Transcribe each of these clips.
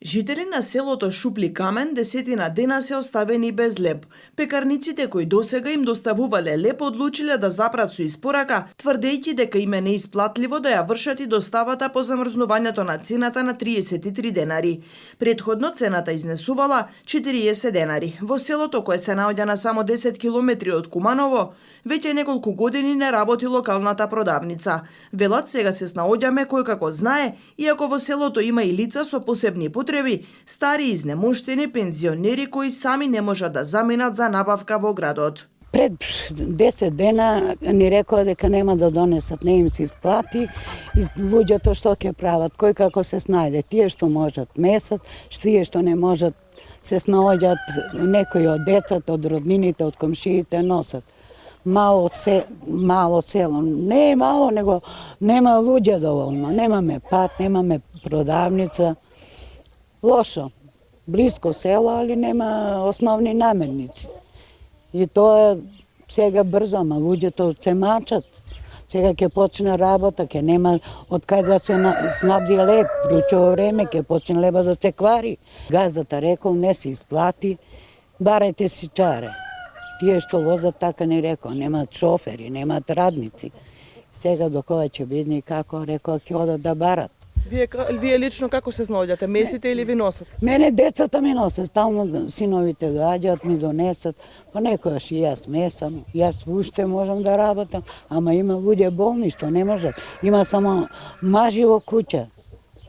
Жители на селото Шупли Камен десетина дена се оставени без леб. Пекарниците кои досега им доставувале леб одлучиле да запрат со испорака, тврдејќи дека им е неисплатливо да ја вршат и доставата по замрзнувањето на цената на 33 денари. Претходно цената изнесувала 40 денари. Во селото кое се наоѓа на само 10 километри од Куманово, веќе неколку години не работи локалната продавница. Велат сега се снаоѓаме кој како знае, иако во селото има и лица со посебни потреби, стари изнемоштени пензионери кои сами не можат да заминат за набавка во градот. Пред 10 дена ни рекоа дека нема да донесат, не им се исплати и луѓето што ќе прават, кој како се снајде, тие што можат месат, тие што не можат се снаоѓат, некои од децата, од роднините, од комшиите носат. Мало село, не е мало, него нема луѓе доволно, немаме пат, немаме продавница. Лошо, близко село, али нема основни намерници. И тоа сега брзо, ама луѓето се мачат. Сега ќе почне работа, ќе нема од кај да се снабди леб, вручо време ќе почне леба да се квари. Газдата рекол не се исплати, барајте си чаре. Тие што возат така не рекол, немаат шофери, немаат радници. Сега до кога ќе видни како рекол ќе одат да барат. Вие лично како се снаоѓате, месите или ви носат? Мене децата ми носат, стално синовите доаѓаат, ми донесат, понекогаш и јас месам, јас уште можам да работам, ама има луѓе болни што не можат. Има само мажи во куќа.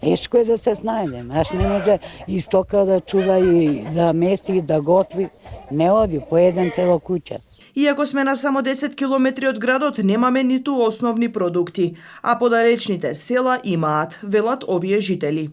Тешко е да се снајдем, аш не може и стока да чува и да меси и да готви. Не оди, поеден цела куќа. Иако сме на само 10 километри од градот, немаме ниту основни продукти, а подалечните села имаат, велат овие жители.